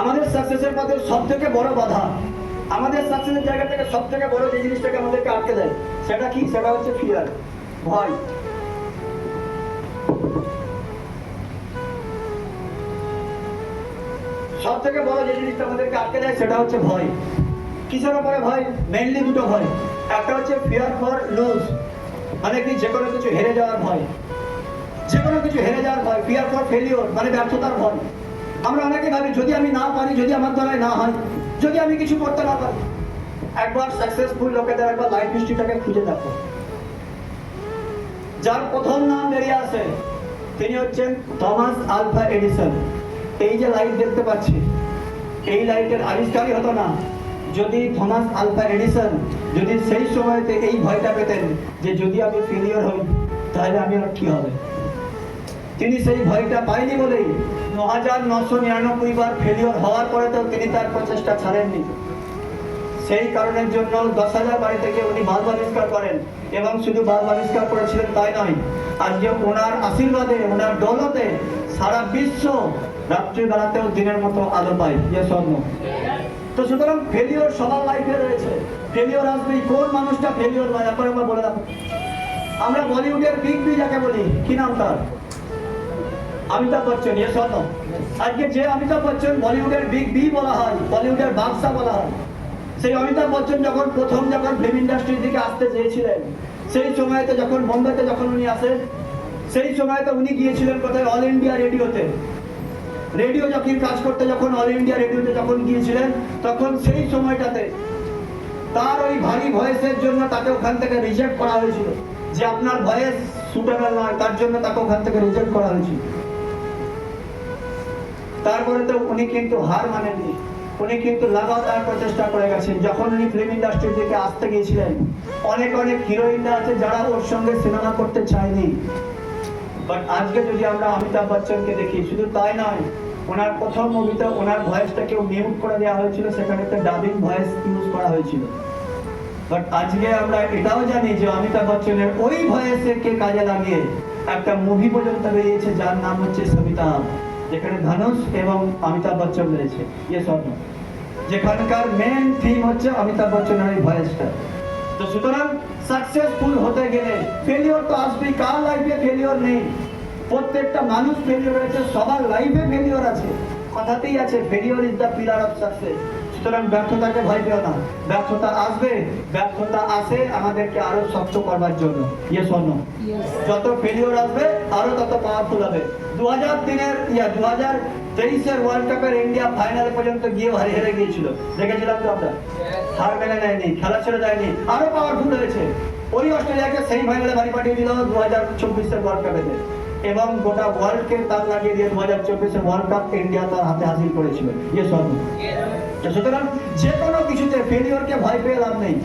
আমাদের সাকসেসের পথে সবথেকে বড় বাধা, আমাদের সাকসেসের জায়গা থেকে সবথেকে বড় যে জিনিসটাকে আমাদেরকে আটকে দেয় সেটা কি? সেটা হচ্ছে ফিয়ার, ভয়। সব থেকে বড় যে জিনিসটা আমাদেরকে আটকে দেয় সেটা হচ্ছে ভয়। কিসের উপরে ভয়? মেইনলি দুটো ভয়। একটা হচ্ছে ফিয়ার ফর লুজ, মানে কি যে কোনো কিছু হেরে যাওয়ার ভয়, যে কোনো কিছু হেরে যাওয়ার ভয়। ফিয়ার ফর ফেলিওর মানে ব্যর্থতার ভয়। আমরা অনেকে ভাবি যদি আমি না পারি, যদি আমার দ্বারাই না হয়, যদি আমি কিছু করতে না পারি। একবার সাকসেসফুল লোকেদের একবার লাইফ হিস্ট্রিটাকে খুঁজে দেখো। যার প্রথম নাম বেরিয়ে আসে তিনি হচ্ছেন থমাস আলভা এডিসন। এই যে লাইট দেখতে পাচ্ছি, এই লাইটের আবিষ্কারই হতো না যদি থমাস আলভা এডিসন যদি সেই সময়তে এই ভয়টা পেতেন যে যদি আমি ফেলিওর হই তাহলে আমি আর কি হবে। তিনি সেই ভয়টা পাইনি বলেই ৯৯৯৯ বার ফেলিওর হওয়ার পরে তো তিনি তার প্রচেষ্টা ছাড়েননি। সেই কারণের জন্য ১০,০০০ বাড়ি থেকে উনি বাল্ব আবিষ্কার করেন, এবং শুধু বাল্ব আবিষ্কার করেছিলেন তাই নয়, আজকে ওনার আশীর্বাদে, ওনার দৌলতে সারা বিশ্ব রাত্রিবেলাতেও দিনের মতো আলো পায়। তো সুতরাং ফেলিওর সবার লাইফে রয়েছে, ফেলিওর আসবেই। কোন মানুষটা ফেলিওর নয় একবার আমরা বলে রাখবো। আমরা বলিউডের বিগ বি যাকে বলি, কি নাম তার? অমিতাভ বচ্চন। আজকে যে অমিতাভ বচ্চন বলিউডের বিগ বি বলা হয়, বলিউডের বাদশা বলা হয়, সেই অমিতাভ বচ্চন যখন ফিল্ম ইন্ডাস্ট্রির দিকে আসতে চেয়েছিলেন, সেই সময়তে যখন বোম্বেতে যখন উনি আসেন, সেই সময়তে উনি গিয়েছিলেন কোথায়? অল ইন্ডিয়া রেডিওতে। রেডিও যখন কাজ করতে যখন অল ইন্ডিয়া রেডিওতে যখন গিয়েছিলেন, তখন সেই সময়টাতে তার ওই ভারী ভয়েসের জন্য তাকে ওখান থেকে রিজেক্ট করা হয়েছিল, যে আপনার ভয়েস সুটেবল নয়, তার জন্য তাকে ওখান থেকে রিজেক্ট করা হয়েছিল। তারপরে তো উনি কিন্তু হার মানেননি, উনি কিন্তু লাগাতার প্রচেষ্টা করে গেছেন। যখন উনি ফিল্ম ইন্ডাস্ট্রির দিকে আসতে গিয়েছিলেন, অনেক অনেক হিরোইনরা আছে যারা ওর সঙ্গে সিনেমা করতে চায়নি। বাট আজকে যদি আমরা অমিতাভ বচ্চনকে দেখি, শুধু তাই নয়, ওনার প্রথম মুভিতে ওনার ভয়েসটাকেও মিউট করে দেওয়া হয়েছিল, সেখানে একটা ডাবিং ভয়েস ইউজ করা হয়েছিল। বাট আজকে আমরা এটাও জানি যে অমিতাভ বচ্চনের ওই ভয়েসকে কাজে লাগিয়ে একটা মুভি পর্যন্ত বেরিয়েছে যার নাম হচ্ছে সবিতা, যেখানে ধনুষ এবং অমিতাভ বচ্চন রয়েছে। যেখানকার মেন থিম হচ্ছে অমিতাভ বচ্চনের এই ভয়েসটা। তো সুতরাং সাকসেসফুল হতে গেলে ফেলিওর তো আসবেই। কার লাইফে ফেলিওর নেই? প্রত্যেকটা মানুষ ফেলিওর আছে, সবার লাইফে ফেলিওর আছে। কথাতেই আছে failure is the pillar of success. সুতরাং ব্যর্থতাকে ভয় পেও না, ব্যর্থতা আসবে। ব্যর্থতা আসে আমাদেরকে আরো শক্ত করবার জন্য। যত ফেলিওর আসবে আরো তত পাওয়ারফুল হবে। 2023-এর ওয়ার্ল্ড কাপের ইন্ডিয়া ফাইনাল পর্যন্ত গিয়ে হেরে গিয়েছিল, দেখেছিলাম তো আমরা। হার মেনে নেয়নি, খেলা ছেড়ে যায়নি, আরো পাওয়ারফুল হয়েছে। ওই অস্ট্রেলিয়াকে সেই ফাইনালে বাড়ি পাঠিয়ে দিল 2024-এর ওয়ার্ল্ড কাপেতে, এবং গোটা ওয়ার্ল্ডকে তার লাগিয়ে দিয়ে 2024-এর ওয়ার্ল্ড কাপ ইন্ডিয়া তার হাতে হাসিল করেছিল। সুতরাং যে কোনো কিছুতে ফেলিওরকে ভয় পেয়ে লাভ নেই।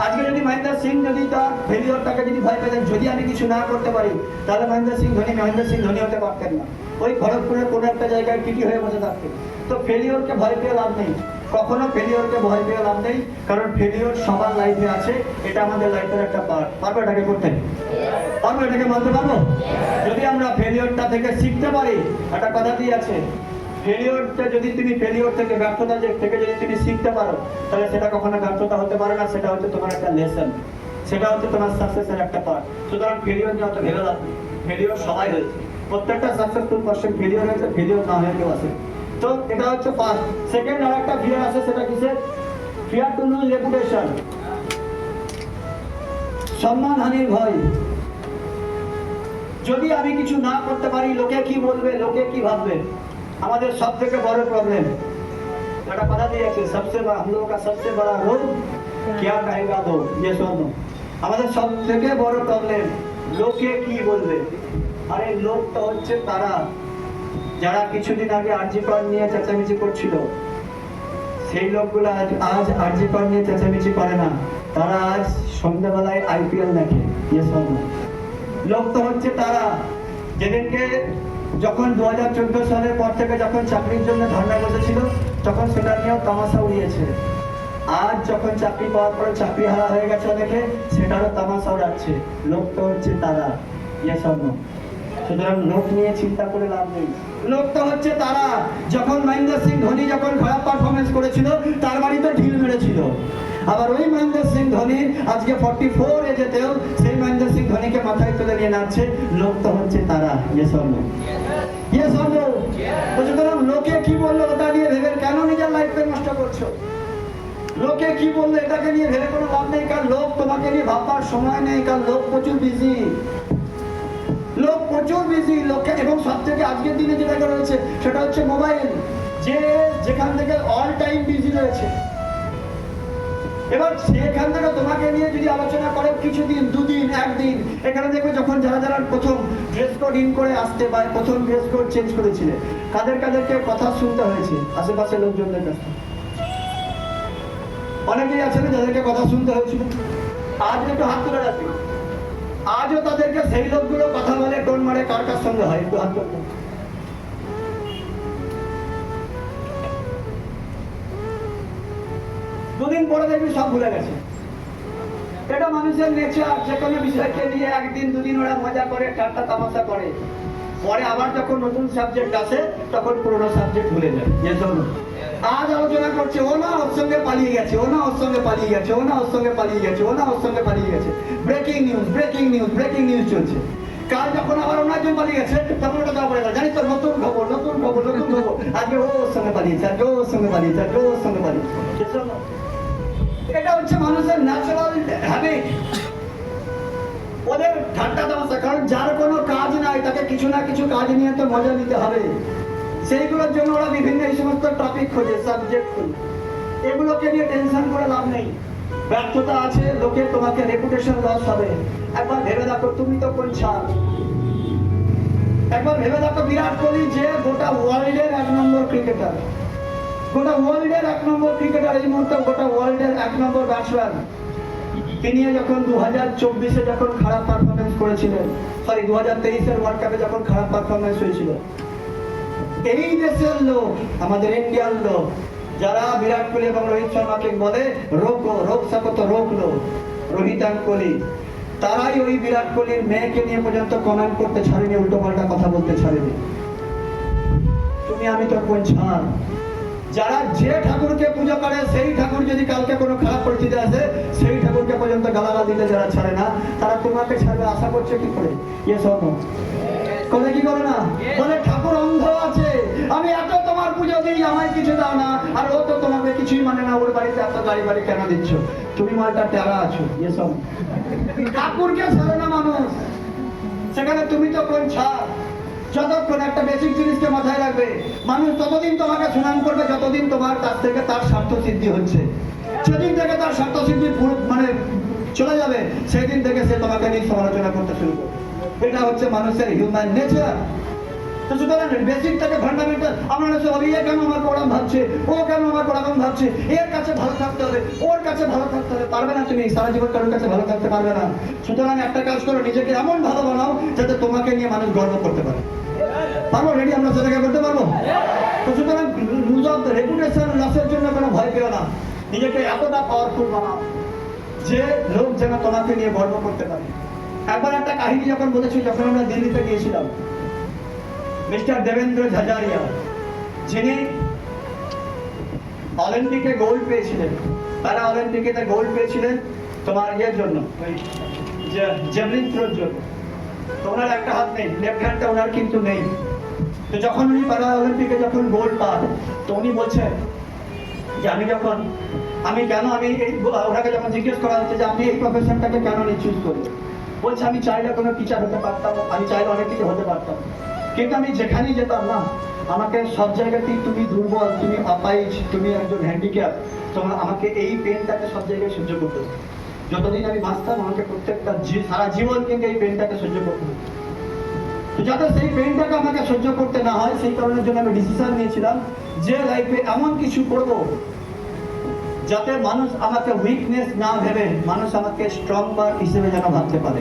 আজকে যদি মহেন্দ্র সিং যদি তার ফেলিওরটাকে যদি ভয় পেতেন, যদি আমি কিছু না করতে পারি, তাহলে মহেন্দ্র সিং ধোনি হতে পারতেন না। ওই খড়গপুরের কোনো একটা জায়গায় টিটি হয়ে বসে থাকতেন। তো ফেলিওরকে ভয় পেয়ে লাভ নেই, কখনো ফেলিওরকে ভয় পেয়ে লাভ নেই, কারণ ফেলিওর সবার লাইফে আছে। এটা আমাদের লাইফের একটা পার্ট। পারবো এটাকে করতে? পারবো এটাকে মানতে পারবো? যদি আমরা ফেলিওরটা থেকে শিখতে পারি, একটা কথাতেই আছে, ফেলিওরটা যদি তুমি ফেলিওর থেকে, ব্যর্থতা থেকে যদি তুমি শিখতে পারো, তাহলে সেটা কখনো ব্যর্থতা হতে পারে না। সেটা হচ্ছে তোমার একটা লেসন, সেটা হচ্ছে তোমার সাকসেসের একটা পার্ট। সুতরাং ফেলিওর নিয়ে অত ভেবে লাভ নেই। ফেলিওর সবাই হয়েছে, প্রত্যেকটা সাকসেসফুল পারসন ফেলিওর হয়েছে, ফেলিওর না হয়ে কেউ আছে। তো এটা হচ্ছে ফার্স্ট। সেকেন্ড আর একটা ফিয়ার আছে, সেটা কিসে? ফিয়ার টু লুজ রেপুটেশন, সম্মানহানির ভয়। যদি আমি কিছু না করতে পারি, লোকে কি বলবে, লোকে কি ভাববে, আমাদের সব থেকে বড় প্রবলেম। একটা কথা দিয়ে আছে, हम लोगों का सबसे बड़ा रोग क्या कहेगा लोग, ये सुनो। আমাদের সব থেকে বড় প্রবলেম লোকে কি বলবে। আরে লোক তো হচ্ছে তারা যারা কিছুদিন আগে আরজি কর নিয়ে চেঁচামেচি করছিল। সেই লোকগুলো আজ আরজি কর নিয়ে চেঁচামেচি করে না, তারা আজ সন্ধ্যাবেলায় আইপিএল দেখে। ये सुनो, লোক তো হচ্ছে তারা যেদিনকে যখন 2014 সালের পর থেকে যখন চাকরির জন্য ধর্ণা বসেছিল, তখন সেটা নিয়েও তামাশা উড়িয়েছে। আজ যখন চাকরি পাওয়ার পরে চাকরি হারা হয়ে গেছে অনেকে, সেটারও তামাশা উড়াচ্ছে। লোক তো হচ্ছে তারা। সুতরাং লোক নিয়ে চিন্তা করে লাভ নেই। লোকটা হচ্ছে তারা। যখন মহেন্দ্র সিং ধোনি যখন খারাপ পারফরমেন্স করেছিল তার বাড়িতে ঢিল মেরেছিল। আবার ওই মহেন্দ্র সিং ধোনি আজকে 44 এজেতেও সেই মহেন্দ্র সিং ধোনিকে মাথায় তুলে নিয়ে নাচছে। লোকটা হচ্ছে তারা। Yes or no? Yes or no? সুতরাং লোকে কি বললো ওটা নিয়ে ভেবে কেন নিজের লাইফকে নষ্ট করছো? লোকে কি বললো এটাকে নিয়ে ভেবে কোনো লাভ নেই, কারণ লোক তোমাকে নিয়ে ভাববার সময় নেই, কারণ লোক প্রচুর বিজি। লোক প্রচুর বিজি লোকে। এবং সব থেকে আজকের দিনে যেটা রয়েছে সেটা হচ্ছে মোবাইল, যে যেখান থেকে অল টাইম বিজি রয়েছে। এবার সেখান থেকে তোমাকে নিয়ে যদি আলোচনা করে কিছুদিন, দুদিন, একদিন, এখানে দেখবে যখন যারা যারা প্রথম ড্রেস কোড ইন করে আসতে বা প্রথম ড্রেস কোড চেঞ্জ করেছিলেন, কাদের কাদেরকে কথা শুনতে হয়েছে আশেপাশের লোকজনদের কাছে? অনেকেই আছেন যাদেরকে কথা শুনতে হয়েছিল। আজ একটু হাত তুলে রাখবে, আজও তাদেরকে সেই লোকগুলো কথা বলে টোন মারে কার কার সঙ্গে হয়, একটু হাত তুলবে। দুদিন পরে দেখবি সব ভুলে গেছে। এটা মানুষের নেচার, যে কোনো বিষয়কে নিয়ে একদিন দুদিন ওরা মজা করে, ঠাট্টা তামাশা করে, পরে আবার যখন নতুন সাবজেক্ট আসে তখন পুরোনো সাবজেক্ট ভুলে যায়। আজ আলোচনা করছে ও না ওর সঙ্গে পালিয়ে গেছে, ও না ওর সঙ্গে পালিয়ে গেছে, ও না ওর সঙ্গে পালিয়ে গেছে, ও না ওর সঙ্গে পালিয়ে গেছে। Breaking news, breaking news, breaking news চলছে। কাল যখন আবার অন্য একজন পালিয়ে গেছে তখন ওটা দেওয়া পড়ে গেল, জানিস তো নতুন খবর, নতুন খবর, নতুন খবর। আজকে ও ওর সঙ্গে পালিয়েছে, আজকে ও ওর সঙ্গে পালিয়েছে, আজকে ও ওর সঙ্গে পালিয়েছে। এটা হচ্ছে মানুষের ন্যাচারাল হ্যাবিট, ওদের ঠাট্টা তামাশা। কারণ যার কোনো কাজ নাই তাকে কিছু না কিছু কাজ নিয়ে তো মজা নিতে হবে। সেইগুলোর জন্য ওরা বিভিন্ন এই সমস্ত টপিক খোঁজে, সাবজেক্ট খোঁজে। এগুলোকে নিয়ে টেনশন করে লাভ নেই। ব্যর্থতা আছে, লোকে তোমাকে রেপুটেশন লস হবে। একবার ভেবে দেখো তুমি তো কোন ছাড়। একবার ভেবে দেখো বিরাট কোহলি যে গোটা ওয়ার্ল্ডের 1 নম্বর ক্রিকেটার, গোটা ওয়ার্ল্ডের 1 নম্বর ক্রিকেটার, এই মুহূর্তে গোটা ওয়ার্ল্ডের 1 নম্বর ব্যাটসম্যান, তিনি যখন 2024-এ যখন খারাপ পারফরমেন্স করেছিলেন, সরি 2023-এর ওয়ার্ল্ড কাপে যখন খারাপ পারফরমেন্স হয়েছিল, এই দেশের লোক, আমাদের ইন্ডিয়ান লোক, যারা বিরাট কোহলি এবং রোহিত শর্মাকে বলে রোকো, রোক সको तो रोक लो, রোহিত আর কোহলি, তারাই ওই বিরাট কোহলির মেয়েকে নিয়ে পর্যন্ত কমেন্ট করতে ছাড়েনি, উল্টো পাল্টা কথা বলতে ছাড়েনি। তুমি আমি তো কোন ছাড়। যারা যে ঠাকুরকে পুজো করে সেই ঠাকুর যদি কালকে কোনো খারাপ পরিস্থিতি আসে, সেই ঠাকুরকে পর্যন্ত গালাগাল দিতে যারা ছাড়ে না, তারা তোমাকে ছাড়বে আশা করছে কি করে? ইয়ে সব করে কি করে না? বলে ঠাকুর অন্ধ আছে, আমি এত তোমার পুজো দিই, আমায় কিছু দাও না, আর ও তো তোমাকে কিছুই মানে না, ওর বাড়িতে এত গাড়ি বাড়ি কেন দিচ্ছ? তুমি মালটা টেরা আছো। ইয়ে সব ঠাকুরকে ছাড়ে না মানুষ, সেখানে তুমি তো কোন ছাড়। যতক্ষণ একটা বেসিক জিনিসকে মাথায় রাখবে, মানুষ ততদিন তোমাকে সুনাম করবে যতদিন তোমার কাছ থেকে তার স্বার্থ সিদ্ধি হচ্ছে। সেদিন থেকে তার স্বার্থ সিদ্ধি মানে চলে যাবে, সেদিন থেকে সে তোমাকে নিয়ে সমালোচনা করতে শুরু করবে। এটা হচ্ছে মানুষের হিউম্যান নেচার। তো সুতরাং বেসিকটাকে ফান্ডামেন্টাল, আমরা সবাই এ কেন আমাকে ওরকম ভাবছে, ও কেন আমাকে ওরকম ভাবছে, এর কাছে ভালো থাকতে হবে, ওর কাছে ভালো থাকতে হবে। পারবে না, তুমি সারা জীবন কারোর কাছে ভালো থাকতে পারবে না। সুতরাং একটা কাজ করো, নিজেকে এমন ভালো বানাও যাতে তোমাকে নিয়ে মানুষ গর্ব করতে পারে। পারবো? রেডি? আমরা সেটাকে করতে পারবো? তো সুতরাং লুজ অফ দ্য রেপুটেশন লসের জন্য কোনো ভয় পেও না। নিজেকে এতটা পাওয়ারফুল বানাও যে লোক যেন তোমাকে নিয়ে গর্ব করতে পারে। একবার একটা কাহিনী যখন বলেছি, যখন আমরা দিল্লিতে গিয়েছিলাম, মিস্টার দেবেন্দ্র ঝাঝারিয়া, যিনি অলিম্পিকে গোল্ড পেয়েছিলেন, প্যারা অলিম্পিকে গোল্ড পেয়েছিলেন তোমার ইয়ের জন্য, জ্যাভলিন থ্রোর জন্য। তো ওনার একটা হাত নেই, লেফট হ্যান্ডটা ওনার কিন্তু নেই। তো যখন উনি প্যারা অলিম্পিকে যখন গোল্ড পান, তো উনি বলছেন যে আমি কেন ওনাকে যখন জিজ্ঞেস করা হচ্ছে যে আপনি এই প্রফেশনটাকে কেন চুজ করলেন, বলছে আমি চাইলে কোনো টিচার হতে পারতাম, আমি চাইলে অনেক কিছু হতে পারতাম, কিন্তু আমি যেখানেই যেতাম না, আমাকে সব জায়গাতেই তুমি দুর্বল, তুমি অপাইজ, তুমি একজন হ্যান্ডিক্যাপ, তোমার আমাকে এই পেনটাকে সব জায়গায় সহ্য করতে হতো। যতদিন আমি বাঁচতাম আমাকে প্রত্যেকটা সারা জীবন কিন্তু এই পেনটাকে সহ্য করতে হতো। তো যাতে সেই পেনটাকে আমাকে সহ্য করতে না হয়, সেই কারণের জন্য আমি ডিসিশন নিয়েছিলাম যে লাইফে এমন কিছু করব যাতে মানুষ আমাকে উইকনেস না ভেবে মানুষ আমাকে স্ট্রং বার হিসেবে যেন ভাবতে পারে।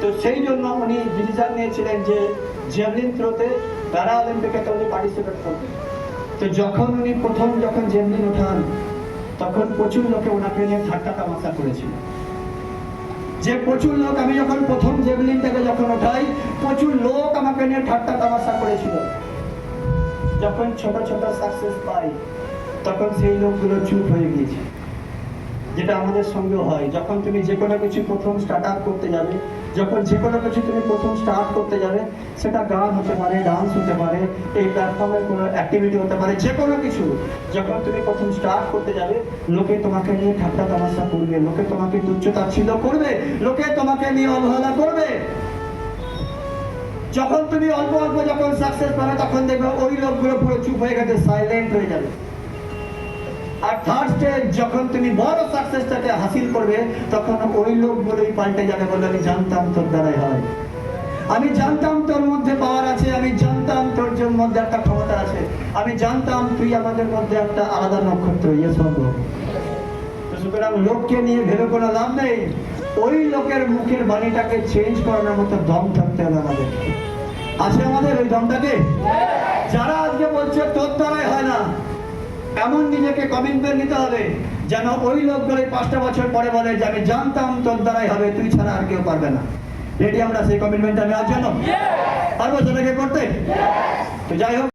তো সেই জন্য উনি ডিসিশন নিয়েছিলেন যে জ্যাভলিন থ্রোতে প্যারা অলিম্পিকে উনি পার্টিসিপেট করবেন। তো যখন উনি প্রথম জ্যাভলিন ওঠান, তখন প্রচুর লোকে ওনাকে নিয়ে ঠাট্টা তামাশা করেছিল। যে প্রচুর লোক, আমি যখন প্রথম জেভলিনটাকে যখন ওঠাই, প্রচুর লোক আমাকে নিয়ে ঠাট্টা তামাশা করেছিল। যখন ছোট ছোট সাকসেস পাই তখন সেই লোকগুলো চুপ হয়ে গিয়েছে। যেটা আমাদের সঙ্গে হয়, যখন তুমি যে কোনো কিছু প্রথম স্টার্ট আপ করতে যাবে, যখন যে কোনো কিছু তুমি প্রথম স্টার্ট করতে যাবে, সেটা গান হতে পারে, ডান্স হতে পারে, এই প্ল্যাটফর্মের কোনো অ্যাক্টিভিটি হতে পারে, যে কোনো কিছু যখন তুমি প্রথম স্টার্ট করতে যাবে, লোকে তোমাকে নিয়ে ঠাট্টা তামাশা করবে, লোকে তোমাকে তুচ্ছ-তাচ্ছিল্য করবে, লোকে তোমাকে নিয়ে অবহেলা করবে। যখন তুমি অল্প অল্প যখন সাকসেস পাবে, তখন দেখবে ওই লোকগুলো পুরো চুপ হয়ে গেছে, সাইলেন্ট হয়ে যাবে। আর থার্ড স্টেজ, যখন তুমি বড় সাকসেসটাকে হাসিল করবে, তখন ওই লোকগুলোই পাল্টে যাবে, বলে আমি জানতাম তোর দ্বারাই হয়, আমি জানতাম তোর মধ্যে পাওয়ার আছে, আমি জানতাম তোর মধ্যে একটা ক্ষমতা আছে, আমি জানতাম তুই আমাদের মধ্যে একটা আলাদা নক্ষত্র, ইয়ে সম্ভব। তো সুতরাং লোককে নিয়ে ভেবে কোনো লাভ নেই। ওই লোকের মুখের বাণীটাকে চেঞ্জ করানোর মতো দম থাকতে হবে আমাদের। আছে আমাদের ওই দমটাকে? যারা আজকে বলছে তোর দ্বারাই হয় না, এমন নিজেকে কমিটমেন্ট নিতে হবে যেন ওই লোকগুলো 5টা বছর পরে বলে যে আমি জানতাম তোর দ্বারাই হবে, তুই ছাড়া আর কেউ পারবে না। রেডি আমরা সেই কমিটমেন্টটা নেওয়ার জন্য? পারবো সেটাকে করতে? তো যাই হোক।